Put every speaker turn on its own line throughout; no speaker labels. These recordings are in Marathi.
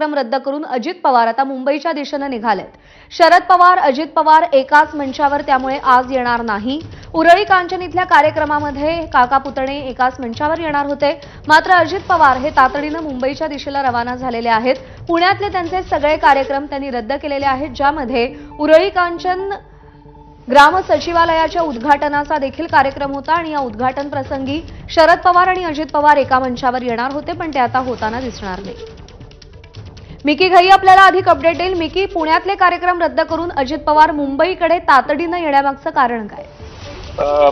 कार्यक्रम रद्द करून अजित पवार आता मुंबईच्या दिशेने निघालेत। शरद पवार अजित पवार एकाच मंचावर त्यामुळे आज येणार नाही। उरळी कांचन इथल्या कार्यक्रमामध्ये काका पुतणे एकाच मंचावर येणार होते, मात्र अजित पवार हे तातडीने मुंबईच्या दिशेला रवाना झालेले आहेत। पुण्यातले त्यांचे सगळे कार्यक्रम त्यांनी रद्द केलेले आहेत, ज्यामध्ये उरळी कांचन ग्राम सचिवालयाच्या उद्घाटनाचा देखील कार्यक्रम होता आणि या उद्घाटन प्रसंगी शरद पवार आणि अजित पवार एका मंचावर येणार होते, पण ते आता होताना दिसणार नाही। मिकी घई आपल्याला अधिक अपडेट देईल। मिकी, पुण्यातले कार्यक्रम रद्द करून अजित पवार मुंबईकडे तातडीने येण्यामागचं कारण काय?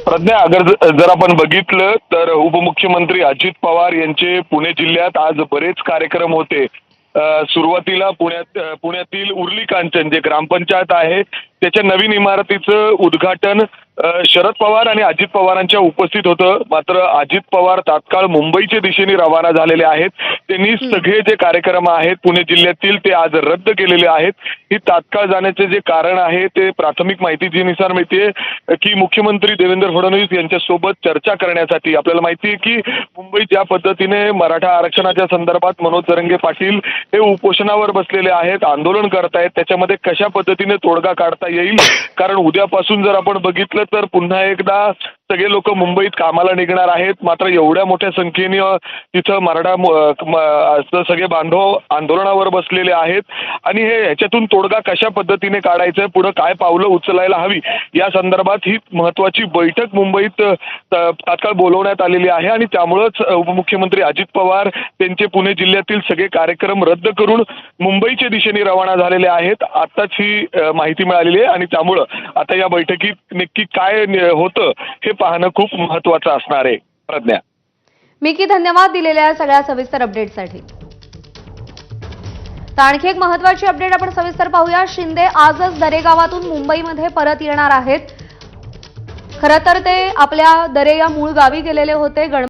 प्रज्ञा, जर आपण बघितलं तर उपमुख्यमंत्री अजित पवार यांचे पुणे जिल्ह्यात आज बरेच कार्यक्रम होते। सुरुवातीला पुण्यातील उरळी कांचन जे ग्रामपंचायत आहे त्याच्या नवीन इमारतीचं उद्घाटन शरद पवार आणि अजित पवारांच्या उपस्थित होतं, मात्र अजित पवार तात्काळ मुंबईच्या दिशेने रवाना झालेले आहेत। त्यांनी सगळे जे कार्यक्रम आहेत पुणे जिल्ह्यातील ते आज रद्द केलेले आहेत। ही तात्काळ जाण्याचे जे कारण आहे ते प्राथमिक माहितीनुसार माहितीये की मुख्यमंत्री देवेंद्र फडणवीस यांच्यासोबत चर्चा करण्यासाठी। आपल्याला माहिती आहे की मुंबईत ज्या पद्धतीने मराठा आरक्षणाच्या संदर्भात मनोज जरंगे पाटील हे उपोषणावर बसलेले आहेत, आंदोलन करतायत, त्याच्यामध्ये कशा पद्धतीने तोडगा काढता येईल, कारण उद्यापासून जर आपण बघितलं तर पुन्हा एकदा सगळे लोक मुंबईत कामाला निघणार आहेत। मात्र एवढ्या मोठ्या संख्येने तिथं मराठा सगळे बांधव आंदोलनावर बसलेले आहेत आणि ह्याच्यातून तोडगा कशा पद्धतीने काढायचा, पुढे काय पावलं उचलायला हवी या संदर्भात ही महत्त्वाची बैठक मुंबईत तात्काळ बोलवण्यात आलेली आहे आणि त्यामुळेच उपमुख्यमंत्री अजित पवार त्यांचे पुणे जिल्ह्यातील सगळे कार्यक्रम रद्द करून मुंबईच्या दिशेने रवाना झालेले आहेत। आताच ही माहिती मिळालेली आहे आणि त्यामुळे आता या बैठकीत नक्की काय होतं हे पाहणं खूप महत्त्वाचं असणार आहे। प्रज्ञा,
मिकी, धन्यवाद दिलेल्या सगळ्या सविस्तर अपडेटसाठी। तर आणखी एक महत्त्वाची अपडेट आपण सविस्तर पाहूया। शिंदे आजच दरेगावातून मुंबईमध्ये परत येणार आहेत। खरं तर ते आपल्या दरे या मूळ गावी गेलेले होते।